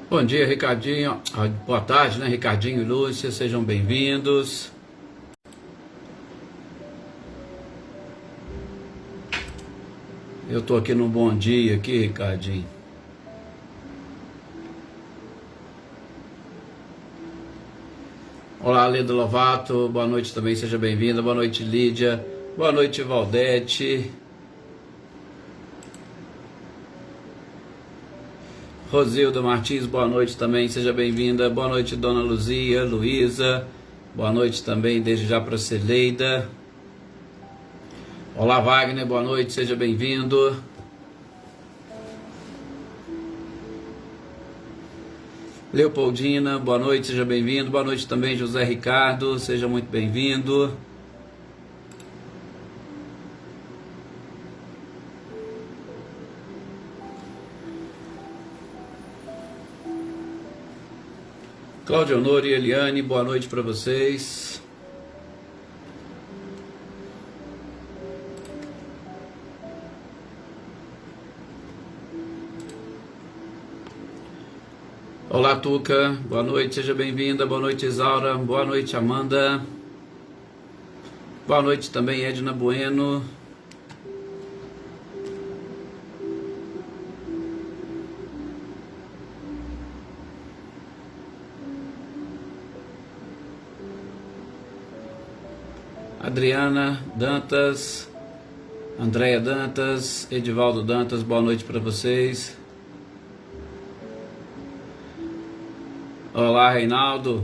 Bom dia, Ricardinho. Boa tarde, né, Ricardinho e Lúcia, sejam bem-vindos. Eu tô aqui no bom dia aqui, Ricardinho. Olá, Leda Lovato, boa noite também, seja bem-vinda. Boa noite, Lídia. Boa noite, Valdete. Rosilda Martins, boa noite também, seja bem-vinda. Boa noite, Dona Luzia, Luísa. Boa noite também, desde já para Celeida. Olá, Wagner, boa noite, seja bem-vindo. Leopoldina, boa noite, seja bem-vindo. Boa noite também, José Ricardo, seja muito bem-vindo. Cláudia Honor e Eliane, boa noite para vocês. Olá, Tuca, boa noite, seja bem-vinda. Boa noite, Isaura. Boa noite, Amanda. Boa noite também, Edna Bueno. Adriana Dantas, Andréia Dantas, Edivaldo Dantas, boa noite para vocês. Olá, Reinaldo.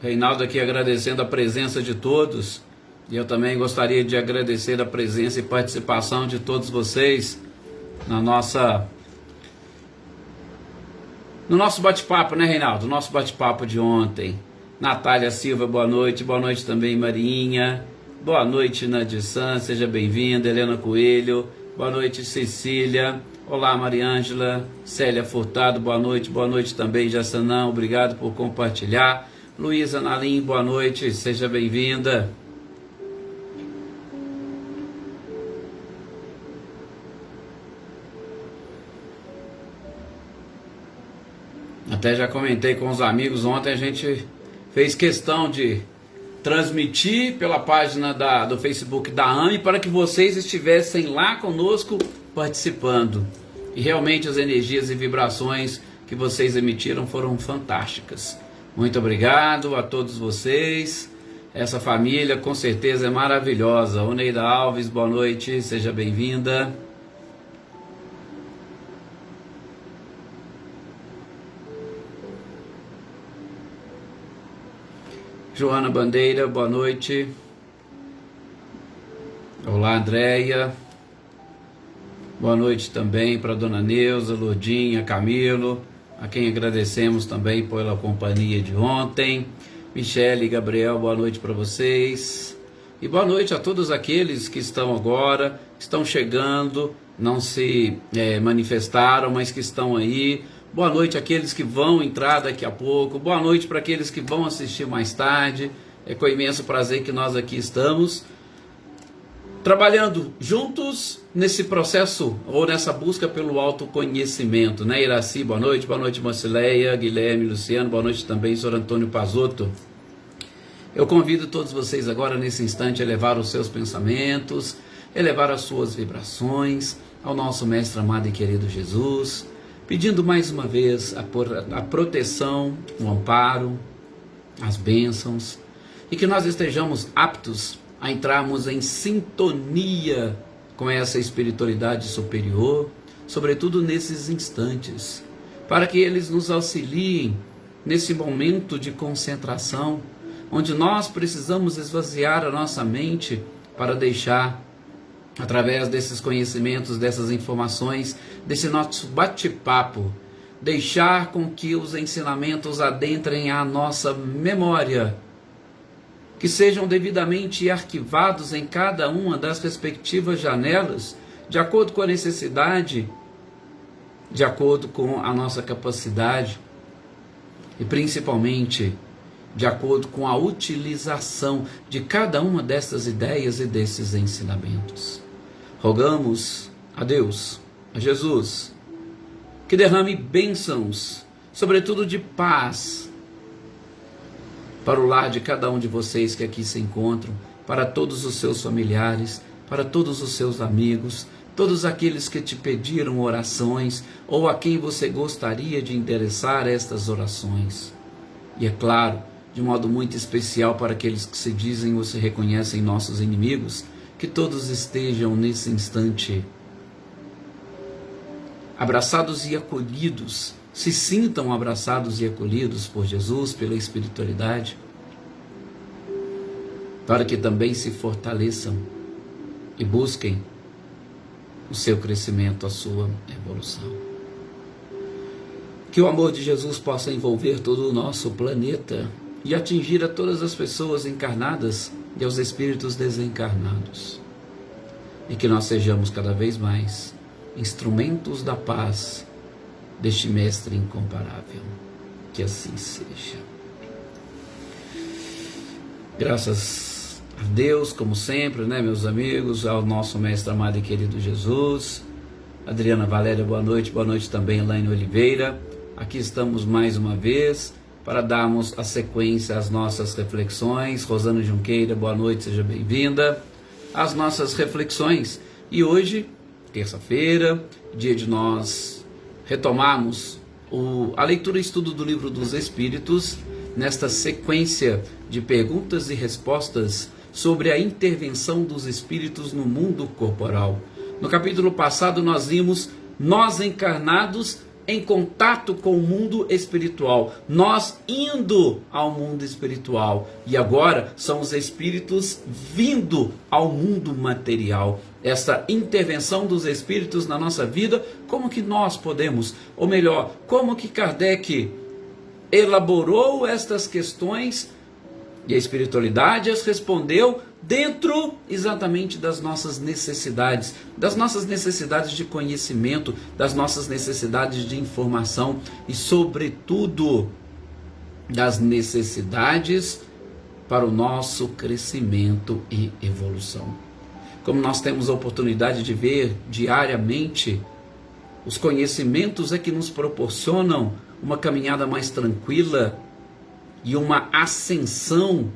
Reinaldo aqui agradecendo a presença de todos. E eu também gostaria de agradecer a presença e participação de todos vocês no nosso bate-papo, né, Reinaldo? Nosso bate-papo de ontem. Natália Silva, boa noite. Boa noite também, Marinha. Boa noite, Nadissan, seja bem-vinda. Helena Coelho, boa noite, Cecília. Olá, Mariângela. Célia Furtado, boa noite também, Jassanã, obrigado por compartilhar. Luísa Nalim, boa noite, seja bem-vinda. Até já comentei com os amigos, ontem a gente fez questão de transmitir pela página do Facebook da AME para que vocês estivessem lá conosco participando. E realmente as energias e vibrações que vocês emitiram foram fantásticas. Muito obrigado a todos vocês. Essa família com certeza é maravilhosa. Oneida Alves, boa noite, seja bem-vinda. Joana Bandeira, boa noite. Olá, Andréia. Boa noite também para Dona Neuza, Lourdinha, Camilo, a quem agradecemos também pela companhia de ontem. Michele e Gabriel, boa noite para vocês. E boa noite a todos aqueles que estão agora, que estão chegando, não se manifestaram, mas que estão aí. Boa noite àqueles que vão entrar daqui a pouco. Boa noite para aqueles que vão assistir mais tarde. É com imenso prazer que nós aqui estamos trabalhando juntos nesse processo ou nessa busca pelo autoconhecimento, né? Iraci, boa noite. Boa noite, Marcileia, Guilherme, Luciano. Boa noite também, Sr. Antônio Pazotto. Eu convido todos vocês agora nesse instante a elevar os seus pensamentos, elevar as suas vibrações ao nosso Mestre amado e querido Jesus, pedindo mais uma vez a proteção, o amparo, as bênçãos, e que nós estejamos aptos a entrarmos em sintonia com essa espiritualidade superior, sobretudo nesses instantes, para que eles nos auxiliem nesse momento de concentração, onde nós precisamos esvaziar a nossa mente para deixar, através desses conhecimentos, dessas informações, desse nosso bate-papo, deixar com que os ensinamentos adentrem a nossa memória, que sejam devidamente arquivados em cada uma das respectivas janelas, de acordo com a necessidade, de acordo com a nossa capacidade e principalmente de acordo com a utilização de cada uma dessas ideias e desses ensinamentos. Rogamos a Deus, a Jesus, que derrame bênçãos, sobretudo de paz, para o lar de cada um de vocês que aqui se encontram, para todos os seus familiares, para todos os seus amigos, todos aqueles que te pediram orações ou a quem você gostaria de endereçar estas orações. E é claro, de modo muito especial para aqueles que se dizem ou se reconhecem nossos inimigos, que todos estejam nesse instante abraçados e acolhidos, se sintam abraçados e acolhidos por Jesus, pela espiritualidade, para que também se fortaleçam e busquem o seu crescimento, a sua evolução. Que o amor de Jesus possa envolver todo o nosso planeta e atingir a todas as pessoas encarnadas e aos espíritos desencarnados. E que nós sejamos cada vez mais instrumentos da paz deste Mestre incomparável. Que assim seja. Graças a Deus, como sempre, né, meus amigos, ao nosso Mestre amado e querido Jesus. Adriana Valéria, boa noite também, Elaine Oliveira. Aqui estamos mais uma vez para darmos a sequência às nossas reflexões. Rosana Junqueira, boa noite, seja bem-vinda às nossas reflexões. E hoje, terça-feira, dia de nós retomarmos a leitura e estudo do Livro dos Espíritos, nesta sequência de perguntas e respostas sobre a intervenção dos espíritos no mundo corporal. No capítulo passado nós vimos nós encarnados em contato com o mundo espiritual, nós indo ao mundo espiritual, e agora são os espíritos vindo ao mundo material. Essa intervenção dos espíritos na nossa vida, como que nós podemos, ou melhor, como que Kardec elaborou estas questões e a espiritualidade as respondeu dentro exatamente das nossas necessidades de conhecimento, das nossas necessidades de informação e, sobretudo, das necessidades para o nosso crescimento e evolução. Como nós temos a oportunidade de ver diariamente, os conhecimentos é que nos proporcionam uma caminhada mais tranquila e uma ascensão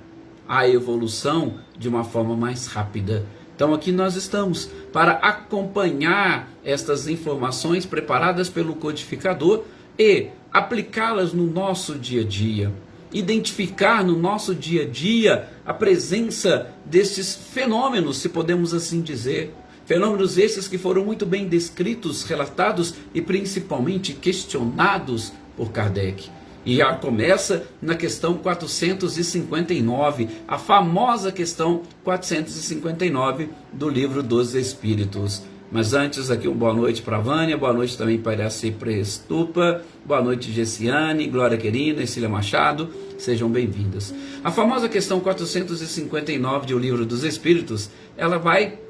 à evolução de uma forma mais rápida. Então aqui nós estamos para acompanhar estas informações preparadas pelo codificador e aplicá-las no nosso dia a dia. Identificar no nosso dia a dia a presença destes fenômenos, se podemos assim dizer. Fenômenos esses que foram muito bem descritos, relatados e principalmente questionados por Kardec. E já começa na questão 459, a famosa questão 459 do Livro dos Espíritos. Mas antes aqui boa noite para a Vânia, boa noite também para Iraci Prestupa, boa noite Gessiane, Glória Querina, Cecília Machado, sejam bem-vindas. A famosa questão 459 do Livro dos Espíritos, ela vai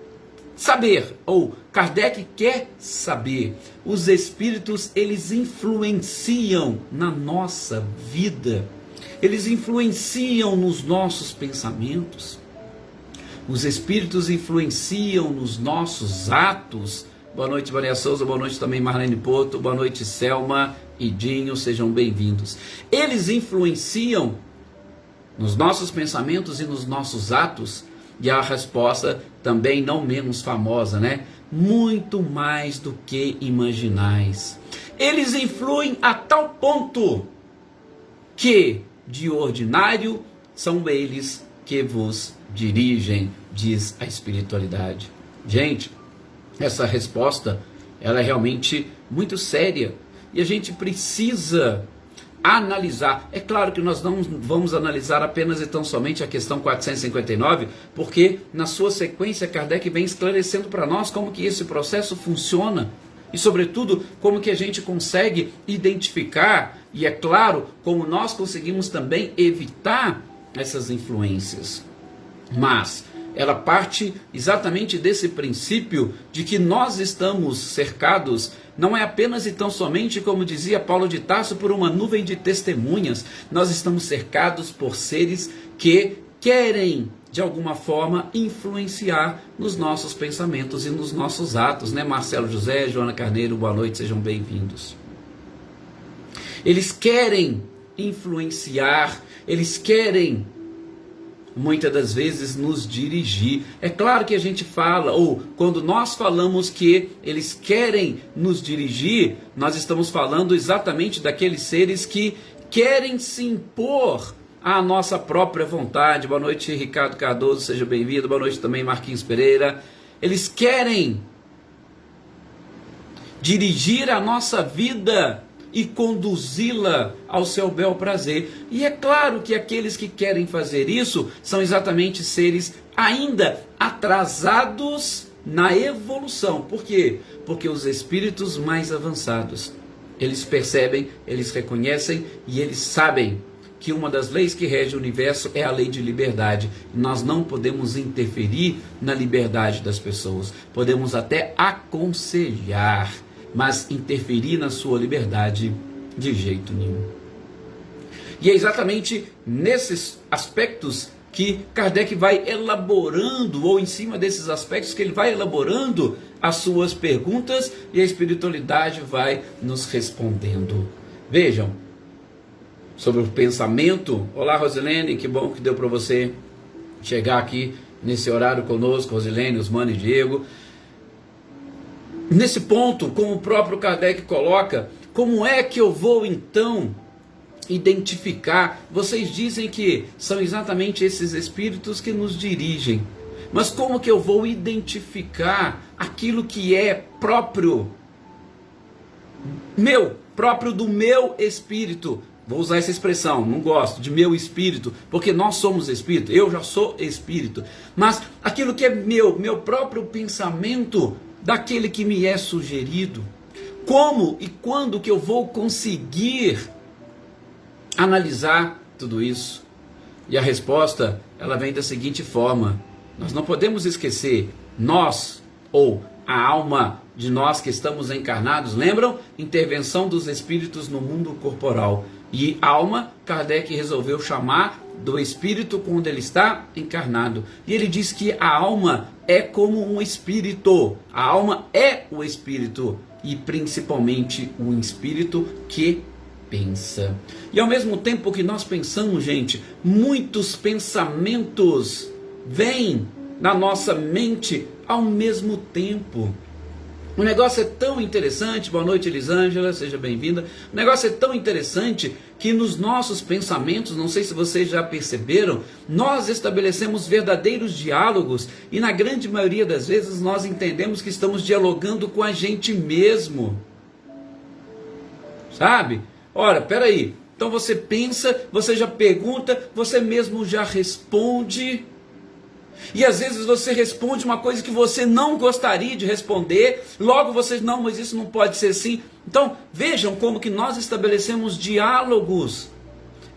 saber, ou Kardec quer saber, os espíritos, eles influenciam na nossa vida, eles influenciam nos nossos pensamentos, os espíritos influenciam nos nossos atos. Boa noite Maria Souza, boa noite também Marlene Porto, boa noite Selma e Dinho, sejam bem-vindos. Eles influenciam nos nossos pensamentos e nos nossos atos. E a resposta também não menos famosa, né? Muito mais do que imaginais. Eles influem a tal ponto que, de ordinário, são eles que vos dirigem, diz a espiritualidade. Gente, essa resposta, ela é realmente muito séria. E a gente precisa analisar. É claro que nós não vamos analisar apenas e tão somente a questão 459, porque na sua sequência Kardec vem esclarecendo para nós como que esse processo funciona e, sobretudo, como que a gente consegue identificar e, é claro, como nós conseguimos também evitar essas influências. Mas ela parte exatamente desse princípio de que nós estamos cercados, não é apenas e tão somente, como dizia Paulo de Tarso, por uma nuvem de testemunhas. Nós estamos cercados por seres que querem, de alguma forma, influenciar nos nossos pensamentos e nos nossos atos, né? Marcelo José, Joana Carneiro, boa noite, sejam bem-vindos. Eles querem influenciar, eles querem muitas das vezes nos dirigir. É claro que a gente fala, ou quando nós falamos que eles querem nos dirigir, nós estamos falando exatamente daqueles seres que querem se impor à nossa própria vontade. Boa noite, Ricardo Cardoso, seja bem-vindo. Boa noite também, Marquinhos Pereira. Eles querem dirigir a nossa vida e conduzi-la ao seu bel prazer. E é claro que aqueles que querem fazer isso são exatamente seres ainda atrasados na evolução. Por quê? Porque os espíritos mais avançados, eles percebem, eles reconhecem e eles sabem que uma das leis que rege o universo é a lei de liberdade. Nós não podemos interferir na liberdade das pessoas. Podemos até aconselhar, mas interferir na sua liberdade de jeito nenhum. E é exatamente nesses aspectos que Kardec vai elaborando, ou em cima desses aspectos que ele vai elaborando as suas perguntas, e a espiritualidade vai nos respondendo. Vejam, sobre o pensamento. Olá, Rosilene, que bom que deu para você chegar aqui nesse horário conosco, Rosilene, Osmane e Diego. Nesse ponto, como o próprio Kardec coloca, como é que eu vou então identificar? Vocês dizem que são exatamente esses espíritos que nos dirigem, mas como que eu vou identificar aquilo que é próprio do meu espírito? Vou usar essa expressão, não gosto de meu espírito, porque nós somos espírito, eu já sou espírito, mas aquilo que é meu próprio pensamento, daquele que me é sugerido. Como e quando que eu vou conseguir analisar tudo isso? E a resposta, ela vem da seguinte forma: nós não podemos esquecer, nós, ou a alma de nós que estamos encarnados, lembram? Intervenção dos espíritos no mundo corporal. E alma, Kardec resolveu chamar do espírito quando ele está encarnado. E ele diz que a alma é como um espírito. A alma é o espírito, e principalmente um espírito que pensa. E ao mesmo tempo que nós pensamos, gente, muitos pensamentos vêm na nossa mente ao mesmo tempo. O negócio é tão interessante, boa noite Elisângela, seja bem-vinda. O negócio é tão interessante que nos nossos pensamentos, não sei se vocês já perceberam, nós estabelecemos verdadeiros diálogos e na grande maioria das vezes nós entendemos que estamos dialogando com a gente mesmo. Sabe? Ora, peraí, então você pensa, você já pergunta, você mesmo já responde. E às vezes você responde uma coisa que você não gostaria de responder, logo você, não, mas isso não pode ser assim. Então vejam como que nós estabelecemos diálogos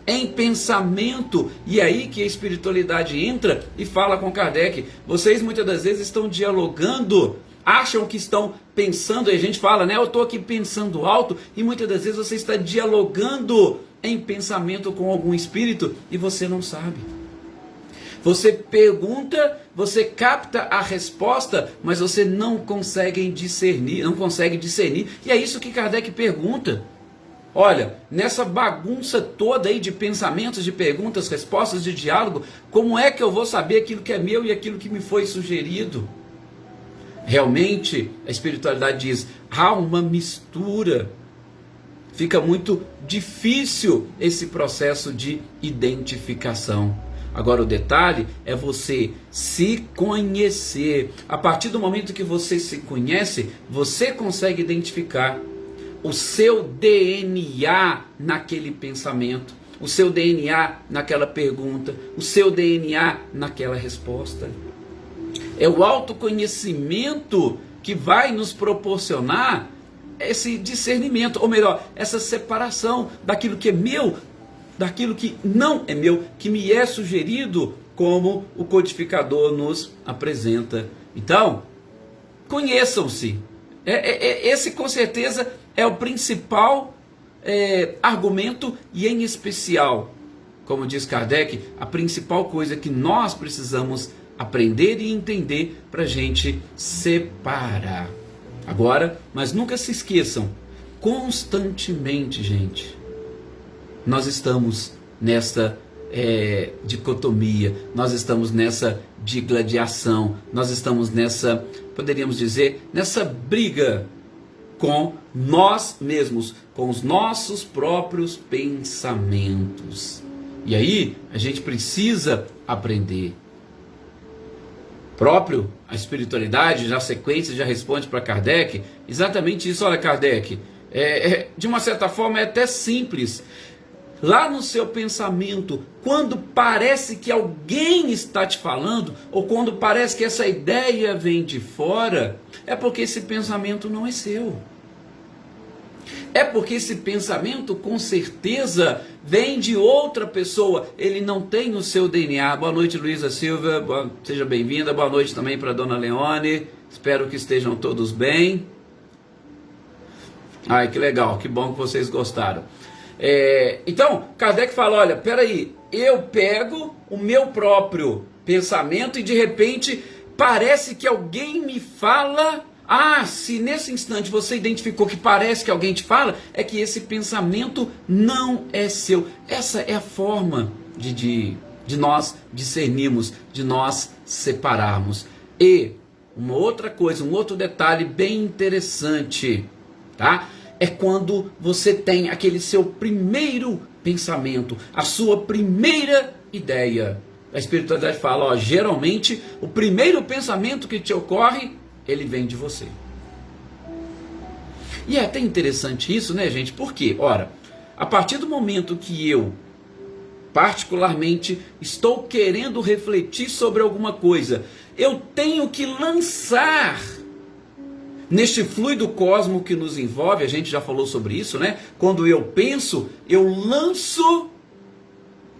em pensamento, e aí que a espiritualidade entra e fala com Kardec. Vocês muitas das vezes estão dialogando, acham que estão pensando, e a gente fala, né, eu estou aqui pensando alto, e muitas das vezes você está dialogando em pensamento com algum espírito e você não sabe. Você pergunta, você capta a resposta, mas você não consegue discernir, E é isso que Kardec pergunta. Olha, nessa bagunça toda aí de pensamentos, de perguntas, respostas, de diálogo, como é que eu vou saber aquilo que é meu e aquilo que me foi sugerido? Realmente, a espiritualidade diz, há uma mistura. Fica muito difícil esse processo de identificação. Agora o detalhe é você se conhecer. A partir do momento que você se conhece, você consegue identificar o seu DNA naquele pensamento, o seu DNA naquela pergunta, o seu DNA naquela resposta. É o autoconhecimento que vai nos proporcionar esse discernimento, ou melhor, essa separação daquilo que é meu, daquilo que não é meu, que me é sugerido, como o codificador nos apresenta. Então, conheçam-se. Esse com certeza é o principal argumento, e em especial, como diz Kardec, a principal coisa que nós precisamos aprender e entender para a gente separar. Agora, mas nunca se esqueçam, constantemente, gente, nós estamos nessa dicotomia, nós estamos nessa digladiação, nós estamos nessa, poderíamos dizer, nessa briga com nós mesmos, com os nossos próprios pensamentos. E aí a gente precisa aprender. Próprio, a espiritualidade, na sequência, já responde para Kardec exatamente isso. Olha, Kardec, de uma certa forma é até simples. Lá no seu pensamento, quando parece que alguém está te falando, ou quando parece que essa ideia vem de fora, é porque esse pensamento não é seu. É porque esse pensamento, com certeza, vem de outra pessoa. Ele não tem o seu DNA. Boa noite, Luísa Silva. Seja bem-vinda. Boa noite também para a dona Leone. Espero que estejam todos bem. Ai, que legal. Que bom que vocês gostaram. Então, Kardec fala, olha, peraí, eu pego o meu próprio pensamento e de repente parece que alguém me fala. Se nesse instante você identificou que parece que alguém te fala, é que esse pensamento não é seu. Essa é a forma de nós discernirmos, de nós separarmos. E uma outra coisa, um outro detalhe bem interessante, tá? É quando você tem aquele seu primeiro pensamento, a sua primeira ideia. A espiritualidade fala, geralmente o primeiro pensamento que te ocorre, ele vem de você. E é até interessante isso, né, gente? Porque, ora, a partir do momento que eu, particularmente, estou querendo refletir sobre alguma coisa, eu tenho que lançar neste fluido cósmico que nos envolve. A gente já falou sobre isso, né? Quando eu penso, eu lanço,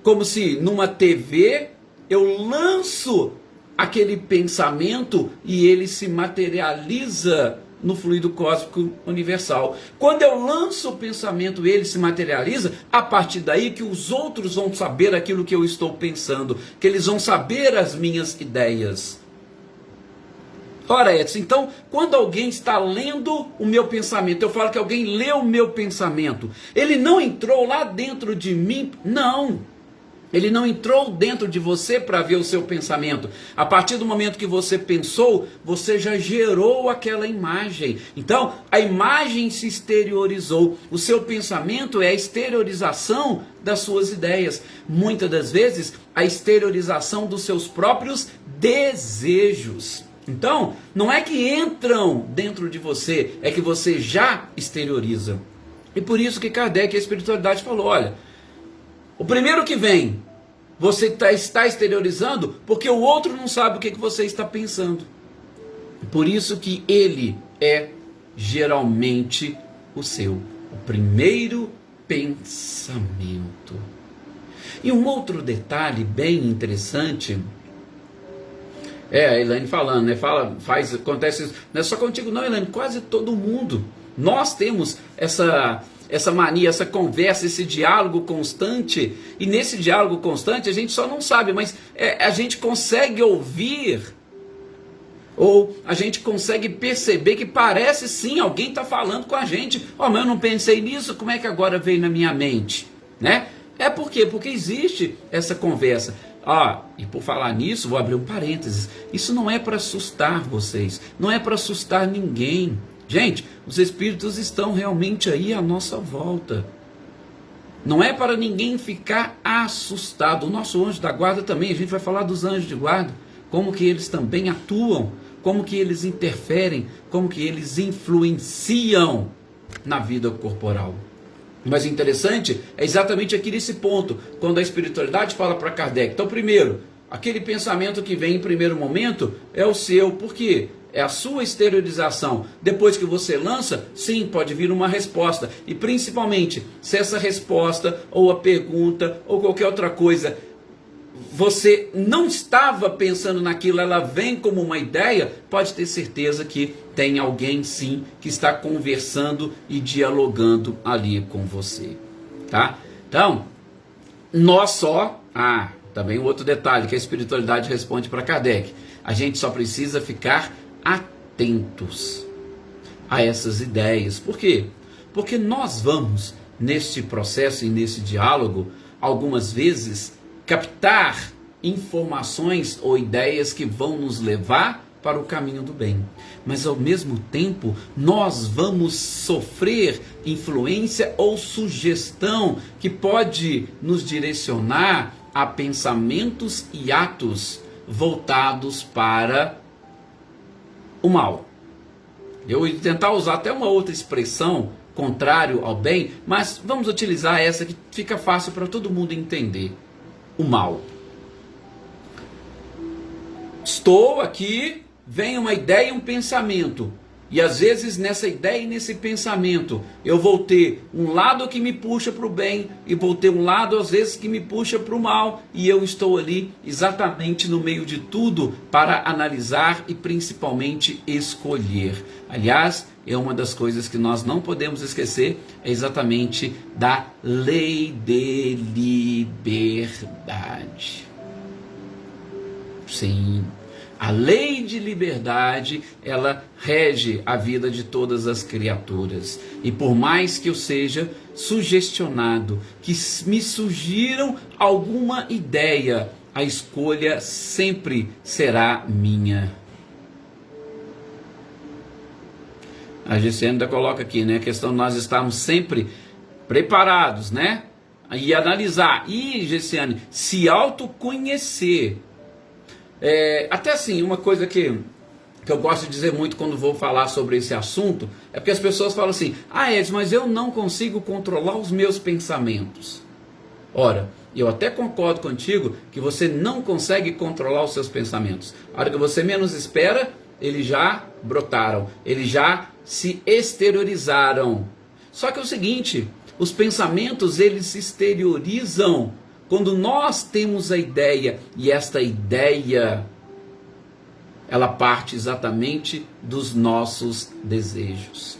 como se numa TV, eu lanço aquele pensamento e ele se materializa no fluido cósmico universal. Quando eu lanço o pensamento e ele se materializa, a partir daí que os outros vão saber aquilo que eu estou pensando, que eles vão saber as minhas ideias. Ora, Edson, então, quando alguém está lendo o meu pensamento, eu falo que alguém leu o meu pensamento, ele não entrou lá dentro de mim? Não. Ele não entrou dentro de você para ver o seu pensamento. A partir do momento que você pensou, você já gerou aquela imagem. Então, a imagem se exteriorizou. O seu pensamento é a exteriorização das suas ideias. Muitas das vezes, a exteriorização dos seus próprios desejos. Então, não é que entram dentro de você, é que você já exterioriza. E por isso que Kardec e a espiritualidade falou, olha, o primeiro que vem, você está exteriorizando porque o outro não sabe o que você está pensando. Por isso que ele é geralmente o seu, o primeiro pensamento. E um outro detalhe bem interessante, a Elaine falando, né? Acontece isso, não é só contigo não, Elaine, quase todo mundo. Nós temos essa mania, essa conversa, esse diálogo constante, e nesse diálogo constante a gente só não sabe, mas a gente consegue ouvir, ou a gente consegue perceber que parece sim, alguém está falando com a gente. Mas eu não pensei nisso, como é que agora veio na minha mente? Né? Por quê? Porque existe essa conversa. E por falar nisso, vou abrir um parênteses, isso não é para assustar vocês, não é para assustar ninguém. Gente, os espíritos estão realmente aí à nossa volta. Não é para ninguém ficar assustado. O nosso anjo da guarda também, a gente vai falar dos anjos de guarda, como que eles também atuam, como que eles interferem, como que eles influenciam na vida corporal. Mas o interessante é exatamente aqui nesse ponto, quando a espiritualidade fala para Kardec. Então, primeiro, aquele pensamento que vem em primeiro momento é o seu. Por quê? É a sua exteriorização. Depois que você lança, sim, pode vir uma resposta. E principalmente, se essa resposta, ou a pergunta, ou qualquer outra coisa, você não estava pensando naquilo, ela vem como uma ideia, pode ter certeza que tem alguém sim que está conversando e dialogando ali com você. Tá? Então, nós só... também outro detalhe que a espiritualidade responde para Kardec. A gente só precisa ficar atentos a essas ideias. Por quê? Porque nós vamos neste processo e nesse diálogo, algumas vezes, captar informações ou ideias que vão nos levar para o caminho do bem. Mas ao mesmo tempo, nós vamos sofrer influência ou sugestão que pode nos direcionar a pensamentos e atos voltados para o mal. Eu ia tentar usar até uma outra expressão contrário ao bem, mas vamos utilizar essa que fica fácil para todo mundo entender. O mal. Estou aqui, vem uma ideia e um pensamento. E às vezes nessa ideia e nesse pensamento eu vou ter um lado que me puxa para o bem e vou ter um lado às vezes que me puxa para o mal, e eu estou ali exatamente no meio de tudo para analisar e principalmente escolher. Aliás, é uma das coisas que nós não podemos esquecer, é exatamente da lei de liberdade. Sim. A lei de liberdade, ela rege a vida de todas as criaturas. E por mais que eu seja sugestionado, que me sugiram alguma ideia, a escolha sempre será minha. A GCN ainda coloca aqui, né, a questão de nós estarmos sempre preparados, né, e analisar, e GCN, se autoconhecer. Até assim, uma coisa que eu gosto de dizer muito quando vou falar sobre esse assunto, é porque as pessoas falam assim, Edson, mas eu não consigo controlar os meus pensamentos. Ora, eu até concordo contigo que você não consegue controlar os seus pensamentos. A hora que você menos espera, eles já brotaram, eles já se exteriorizaram. Só que é o seguinte, os pensamentos, eles se exteriorizam quando nós temos a ideia, e esta ideia, ela parte exatamente dos nossos desejos.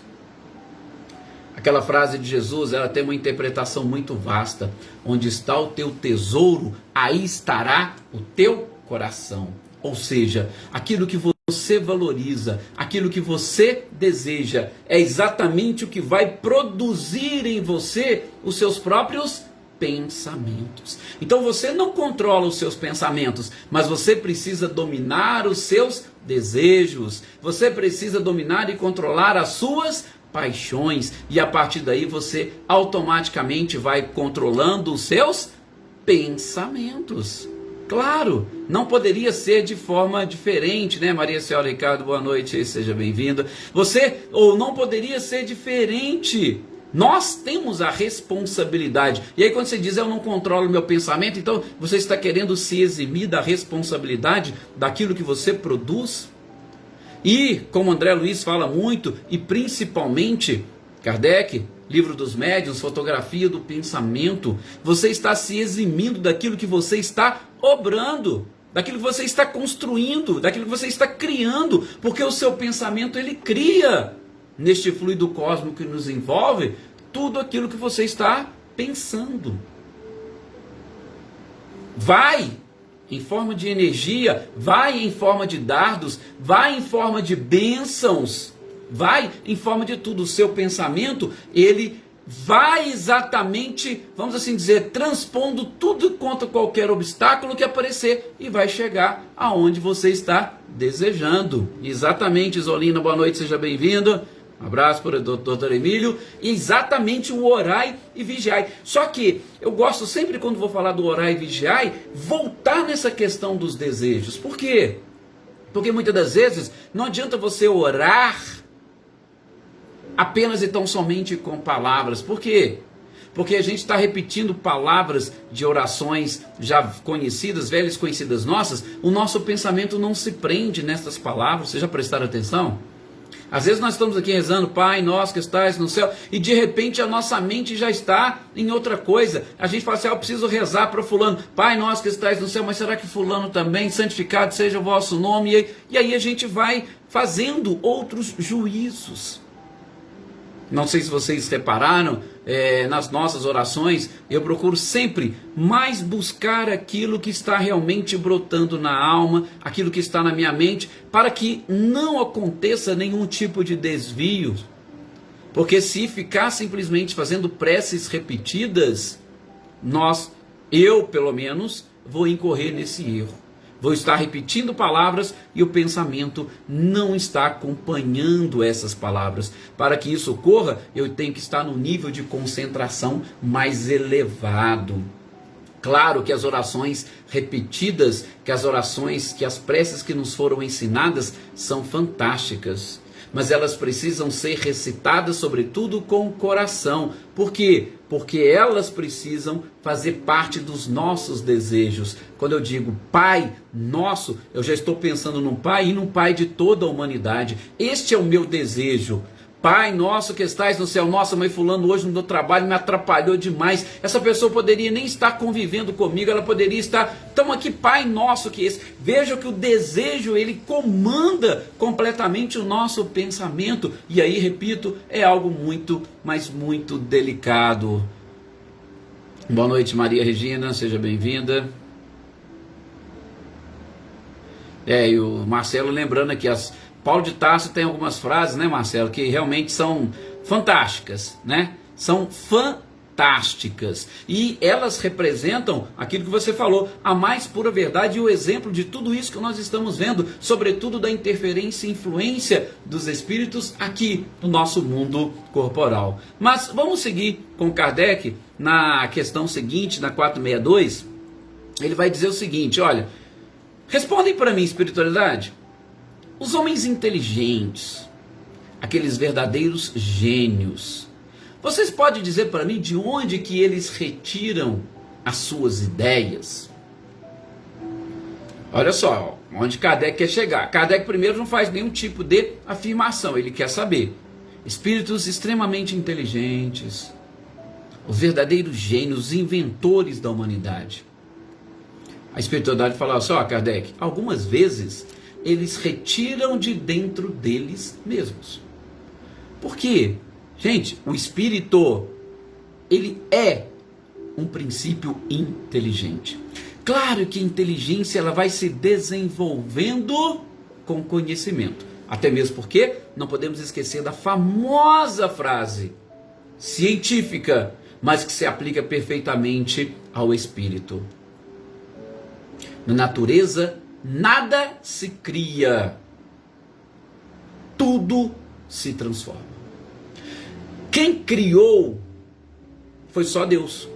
Aquela frase de Jesus, ela tem uma interpretação muito vasta. Onde está o teu tesouro, aí estará o teu coração. Ou seja, aquilo que você valoriza, aquilo que você deseja, é exatamente o que vai produzir em você os seus próprios pensamentos. Então você não controla os seus pensamentos, mas você precisa dominar os seus desejos. Você precisa dominar e controlar as suas paixões, e a partir daí você automaticamente vai controlando os seus pensamentos. Claro, não poderia ser de forma diferente, né? Maria Senhora Ricardo, boa noite, seja bem-vinda. Não poderia ser diferente. Nós temos a responsabilidade. E aí quando você diz, eu não controlo o meu pensamento, então você está querendo se eximir da responsabilidade daquilo que você produz? E, como André Luiz fala muito, e principalmente Kardec, Livro dos Médiuns, Fotografia do Pensamento, você está se eximindo daquilo que você está obrando, daquilo que você está construindo, daquilo que você está criando, porque o seu pensamento, ele cria neste fluido cósmico que nos envolve tudo aquilo que você está pensando. Vai em forma de energia, vai em forma de dardos, vai em forma de bênçãos, vai em forma de tudo. O seu pensamento, ele vai exatamente, vamos assim dizer, transpondo tudo contra qualquer obstáculo que aparecer e vai chegar aonde você está desejando. Exatamente, Isolina, boa noite, seja bem-vindo. Um abraço para o doutor Emílio. Exatamente o orai e vigiai. Só que eu gosto sempre, quando vou falar do orai e vigiai, voltar nessa questão dos desejos. Por quê? Porque muitas das vezes não adianta você orar apenas e tão somente com palavras. Por quê? Porque a gente está repetindo palavras de orações já conhecidas, velhas conhecidas nossas. O nosso pensamento não se prende nessas palavras. Vocês já prestaram atenção? Às vezes nós estamos aqui rezando, Pai nosso que estás no céu, e de repente a nossa mente já está em outra coisa. A gente fala assim, eu preciso rezar para fulano, Pai nosso que estás no céu, mas será que fulano também, santificado seja o vosso nome? E aí a gente vai fazendo outros juízos. Não sei se vocês repararam, nas nossas orações, eu procuro sempre mais buscar aquilo que está realmente brotando na alma, aquilo que está na minha mente, para que não aconteça nenhum tipo de desvio. Porque se ficar simplesmente fazendo preces repetidas, eu pelo menos, vou incorrer nesse erro. Vou estar repetindo palavras e o pensamento não está acompanhando essas palavras. Para que isso ocorra, eu tenho que estar no nível de concentração mais elevado. Claro que as orações repetidas, que as preces que nos foram ensinadas são fantásticas. Mas elas precisam ser recitadas, sobretudo, com o coração. Por quê? Porque elas precisam fazer parte dos nossos desejos. Quando eu digo Pai Nosso, eu já estou pensando num Pai e num Pai de toda a humanidade. Este é o meu desejo. Pai nosso que estais no céu. Nossa, mas fulano hoje no meu trabalho me atrapalhou demais. Essa pessoa poderia nem estar convivendo comigo, ela poderia estar... Então aqui, Pai nosso que esse. Veja que o desejo, ele comanda completamente o nosso pensamento. E aí, repito, é algo muito, mas muito delicado. Boa noite, Maria Regina, seja bem-vinda. E o Marcelo lembrando aqui, Paulo de Tarso tem algumas frases, né, Marcelo, que realmente são fantásticas, né? São fantásticas. E elas representam aquilo que você falou, a mais pura verdade e o exemplo de tudo isso que nós estamos vendo, sobretudo da interferência e influência dos espíritos aqui no nosso mundo corporal. Mas vamos seguir com Kardec na questão seguinte, na 462. Ele vai dizer o seguinte, olha, respondem para mim, espiritualidade. Os homens inteligentes, aqueles verdadeiros gênios, vocês podem dizer para mim de onde que eles retiram as suas ideias? Olha só, onde Kardec quer chegar. Kardec primeiro não faz nenhum tipo de afirmação, ele quer saber. Espíritos extremamente inteligentes, os verdadeiros gênios, os inventores da humanidade. A espiritualidade fala assim, ó, Kardec, algumas vezes eles retiram de dentro deles mesmos. Por quê? Gente, o espírito, ele é um princípio inteligente. Claro que a inteligência ela vai se desenvolvendo com conhecimento. Até mesmo porque não podemos esquecer da famosa frase científica, mas que se aplica perfeitamente ao espírito. Na natureza, nada se cria, tudo se transforma. Quem criou foi só Deus.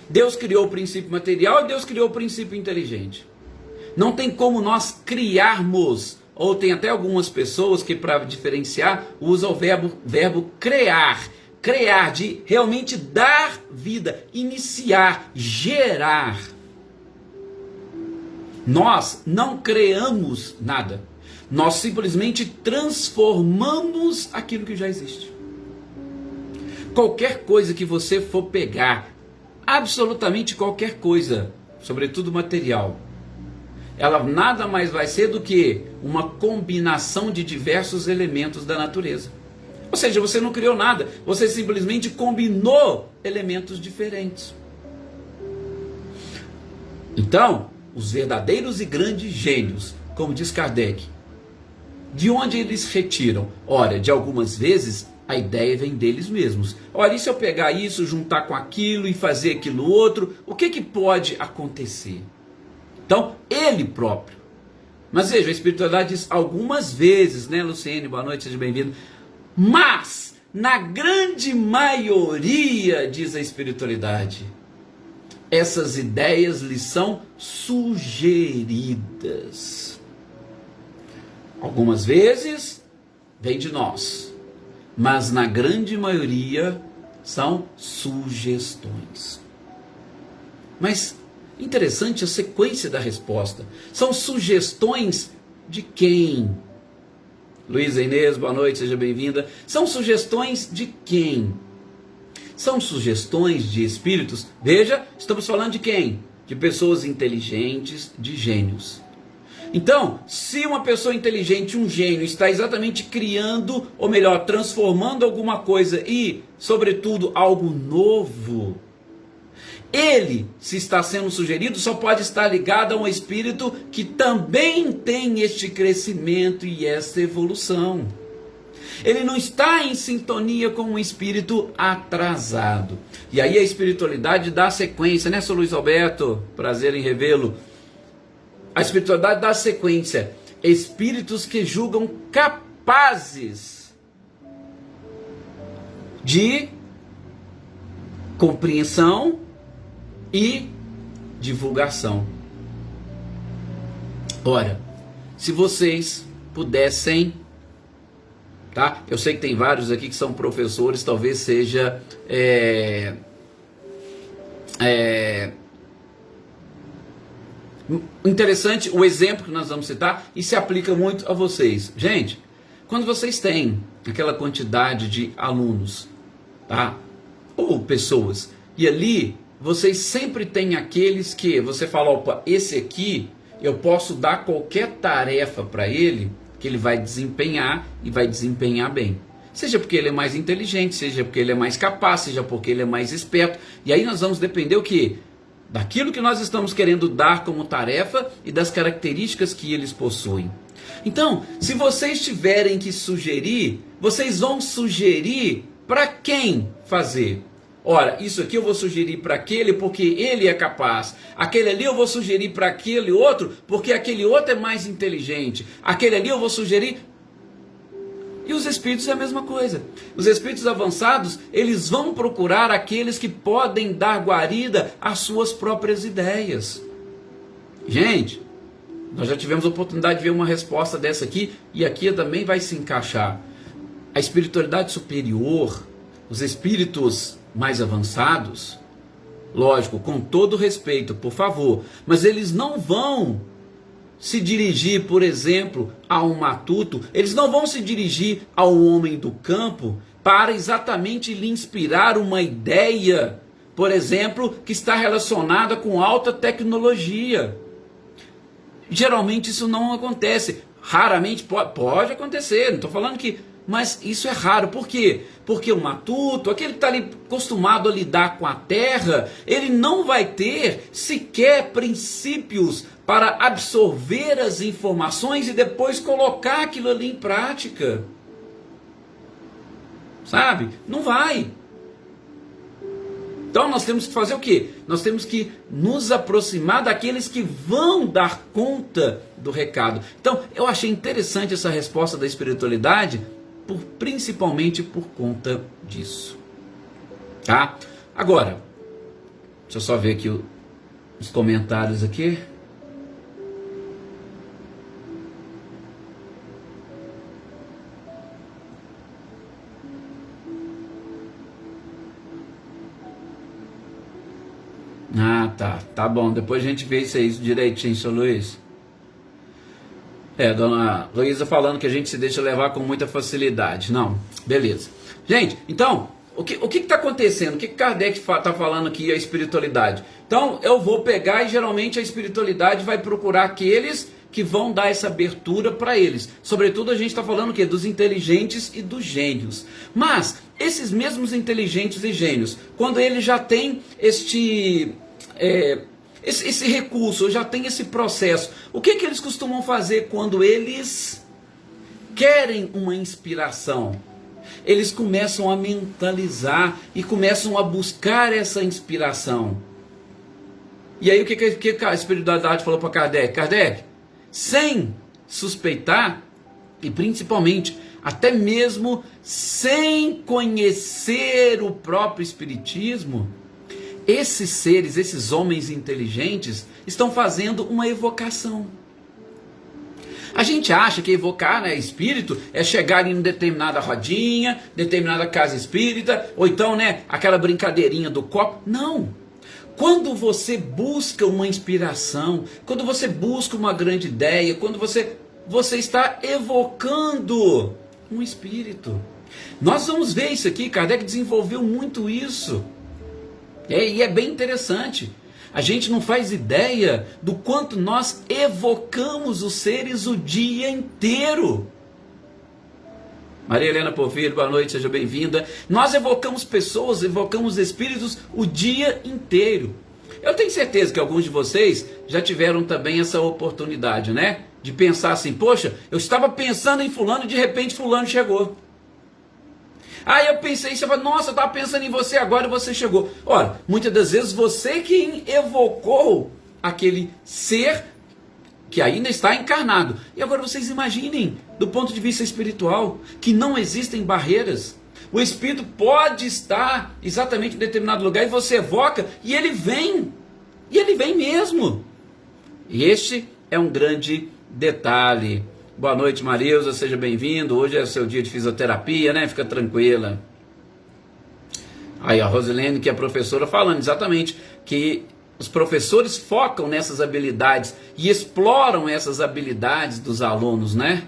Deus criou o princípio material e Deus criou o princípio inteligente. Não tem como nós criarmos, ou tem até algumas pessoas que para diferenciar usam o verbo criar. Criar, de realmente dar vida, iniciar, gerar. Nós não criamos nada. Nós simplesmente transformamos aquilo que já existe. Qualquer coisa que você for pegar, absolutamente qualquer coisa, sobretudo material, ela nada mais vai ser do que uma combinação de diversos elementos da natureza. Ou seja, você não criou nada, você simplesmente combinou elementos diferentes. Então, os verdadeiros e grandes gênios, como diz Kardec, de onde eles retiram? Ora, de algumas vezes a ideia vem deles mesmos. Olha, e se eu pegar isso, juntar com aquilo e fazer aquilo outro, o que pode acontecer? Então, ele próprio. Mas veja, a espiritualidade diz algumas vezes, né, Luciene? Boa noite, seja bem-vindo. Mas, na grande maioria, diz a espiritualidade, essas ideias lhes são sugeridas. Algumas vezes, vem de nós. Mas na grande maioria são sugestões. Mas interessante a sequência da resposta. São sugestões de quem? Luísa Inês, boa noite, seja bem-vinda. São sugestões de quem? São sugestões de espíritos. Veja, estamos falando de quem? De pessoas inteligentes, de gênios. Então, se uma pessoa inteligente, um gênio, está exatamente criando, ou melhor, transformando alguma coisa e, sobretudo, algo novo, ele, se está sendo sugerido, só pode estar ligado a um espírito que também tem este crescimento e esta evolução. Ele não está em sintonia com um espírito atrasado. E aí a espiritualidade dá sequência, né, Sr. Luiz Alberto? Prazer em revê-lo. A espiritualidade dá sequência. Espíritos que julgam capazes de compreensão e divulgação. Ora, se vocês pudessem, tá? Eu sei que tem vários aqui que são professores, talvez seja interessante o exemplo que nós vamos citar e se aplica muito a vocês. Gente, quando vocês têm aquela quantidade de alunos, tá? Ou pessoas, e ali vocês sempre têm aqueles que você fala, opa, esse aqui eu posso dar qualquer tarefa para ele que ele vai desempenhar e vai desempenhar bem. Seja porque ele é mais inteligente, seja porque ele é mais capaz, seja porque ele é mais esperto. E aí nós vamos depender o quê? Daquilo que nós estamos querendo dar como tarefa e das características que eles possuem. Então, se vocês tiverem que sugerir, vocês vão sugerir para quem fazer? Ora, isso aqui eu vou sugerir para aquele porque ele é capaz. Aquele ali eu vou sugerir para aquele outro porque aquele outro é mais inteligente. Aquele ali eu vou sugerir. E os espíritos é a mesma coisa. Os espíritos avançados, eles vão procurar aqueles que podem dar guarida às suas próprias ideias. Gente, nós já tivemos a oportunidade de ver uma resposta dessa aqui, e aqui também vai se encaixar. A espiritualidade superior, os espíritos mais avançados, lógico, com todo respeito, por favor, mas eles não vão se dirigir, por exemplo, a um matuto, eles não vão se dirigir ao homem do campo para exatamente lhe inspirar uma ideia, por exemplo, que está relacionada com alta tecnologia. Geralmente isso não acontece, raramente pode acontecer, não estou falando que, mas isso é raro. Por quê? Porque o matuto, aquele que está ali acostumado a lidar com a terra, ele não vai ter sequer princípios para absorver as informações e depois colocar aquilo ali em prática. Sabe? Não vai. Então nós temos que fazer o quê? Nós temos que nos aproximar daqueles que vão dar conta do recado. Então eu achei interessante essa resposta da espiritualidade, principalmente por conta disso. Tá? Agora, deixa eu só ver aqui os comentários aqui. Ah, tá bom, depois a gente vê isso aí direitinho, seu Luiz. Dona Luísa falando que a gente se deixa levar com muita facilidade. Não, beleza. Gente, então, o que está acontecendo? O que Kardec está falando aqui, a espiritualidade? Então, eu vou pegar e geralmente a espiritualidade vai procurar aqueles que vão dar essa abertura para eles. Sobretudo a gente está falando o quê? Dos inteligentes e dos gênios. Mas, esses mesmos inteligentes e gênios, quando eles já têm esse recurso, já tem esse processo, o que eles costumam fazer quando eles querem uma inspiração? Eles começam a mentalizar e começam a buscar essa inspiração. E aí o que a espiritualidade falou para Kardec? Kardec, sem suspeitar e principalmente até mesmo sem conhecer o próprio espiritismo, esses seres, esses homens inteligentes, estão fazendo uma evocação. A gente acha que evocar, né, espírito é chegar em determinada rodinha, determinada casa espírita, ou então, né, aquela brincadeirinha do copo. Não. Quando você busca uma inspiração, quando você busca uma grande ideia, quando você está evocando um espírito. Nós vamos ver isso aqui, Kardec desenvolveu muito isso. E é bem interessante. A gente não faz ideia do quanto nós evocamos os seres o dia inteiro. Maria Helena Porfírio, boa noite, seja bem-vinda. Nós evocamos pessoas, evocamos espíritos o dia inteiro. Eu tenho certeza que alguns de vocês já tiveram também essa oportunidade, né? De pensar assim, poxa, eu estava pensando em fulano e de repente fulano chegou. Aí eu pensei, você fala, nossa, eu estava pensando em você agora e você chegou. Ora, muitas das vezes você que evocou aquele ser que ainda está encarnado. E agora vocês imaginem, do ponto de vista espiritual, que não existem barreiras. O Espírito pode estar exatamente em determinado lugar e você evoca e ele vem. E ele vem mesmo. E este é um grande detalhe. Boa noite, Marilza, seja bem-vindo. Hoje é o seu dia de fisioterapia, né? Fica tranquila. Aí a Rosilene, que é professora, falando exatamente que os professores focam nessas habilidades e exploram essas habilidades dos alunos, né?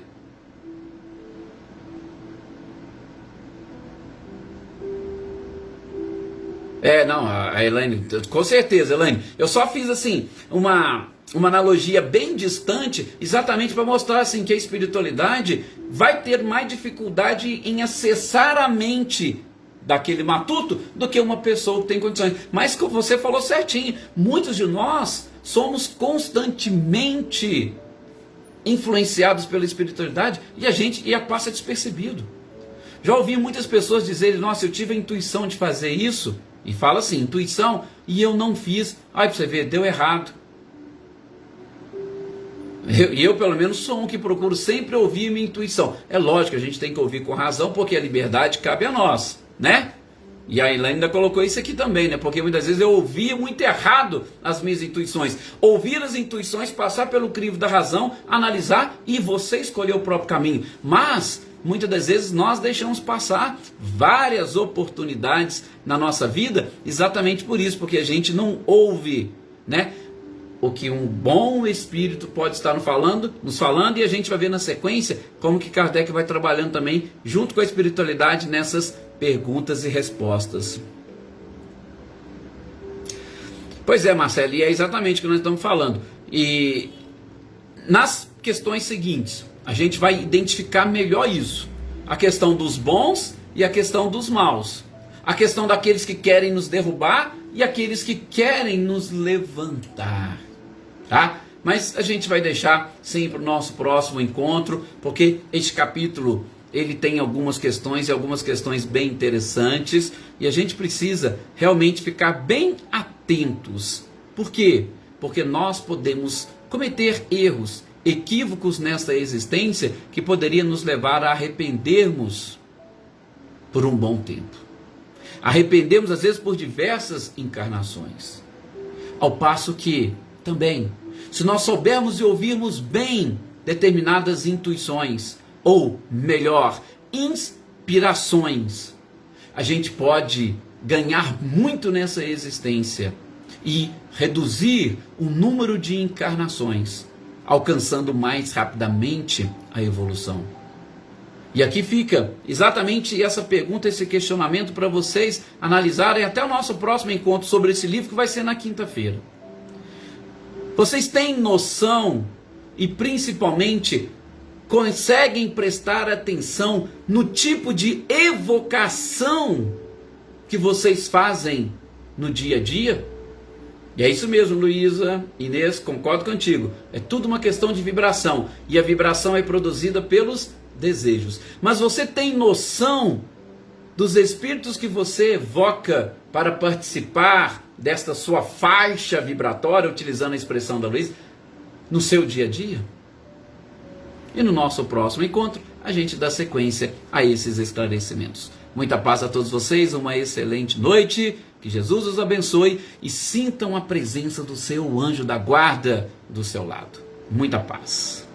Não, a Elaine, com certeza, Elaine. Eu só fiz assim, uma analogia bem distante, exatamente para mostrar assim, que a espiritualidade vai ter mais dificuldade em acessar a mente daquele matuto do que uma pessoa que tem condições. Mas como você falou certinho, muitos de nós somos constantemente influenciados pela espiritualidade e a gente passa despercebido. Já ouvi muitas pessoas dizerem, nossa, eu tive a intuição de fazer isso, e fala assim, intuição, e eu não fiz. Aí para você ver, deu errado. Eu pelo menos sou um que procuro sempre ouvir minha intuição. É lógico que a gente tem que ouvir com razão, porque a liberdade cabe a nós, né? E a Elaine ainda colocou isso aqui também, né? Porque muitas vezes eu ouvia muito errado as minhas intuições. Ouvir as intuições, passar pelo crivo da razão, analisar e você escolher o próprio caminho. Mas muitas das vezes nós deixamos passar várias oportunidades na nossa vida, exatamente por isso, porque a gente não ouve, né? O que um bom espírito pode estar nos falando, e a gente vai ver na sequência como que Kardec vai trabalhando também junto com a espiritualidade nessas perguntas e respostas. Pois é, Marcelo, e é exatamente o que nós estamos falando. E nas questões seguintes, a gente vai identificar melhor isso. A questão dos bons e a questão dos maus. A questão daqueles que querem nos derrubar e aqueles que querem nos levantar. Tá? Mas a gente vai deixar sempre o nosso próximo encontro, porque este capítulo ele tem algumas questões e algumas questões bem interessantes e a gente precisa realmente ficar bem atentos. Por quê? Porque nós podemos cometer erros, equívocos nesta existência que poderia nos levar a arrependermos por um bom tempo. Arrependermos às vezes por diversas encarnações. Ao passo que também, se nós soubermos e ouvirmos bem determinadas intuições, ou melhor, inspirações, a gente pode ganhar muito nessa existência e reduzir o número de encarnações, alcançando mais rapidamente a evolução. E aqui fica exatamente essa pergunta, esse questionamento para vocês analisarem até o nosso próximo encontro sobre esse livro, que vai ser na quinta-feira. Vocês têm noção e principalmente conseguem prestar atenção no tipo de evocação que vocês fazem no dia a dia? E é isso mesmo, Luísa, Inês, concordo contigo. É tudo uma questão de vibração. E a vibração é produzida pelos desejos. Mas você tem noção dos espíritos que você evoca para participar desta sua faixa vibratória, utilizando a expressão da Luísa, no seu dia a dia? E no nosso próximo encontro, a gente dá sequência a esses esclarecimentos. Muita paz a todos vocês, uma excelente noite, que Jesus os abençoe e sintam a presença do seu anjo da guarda do seu lado. Muita paz.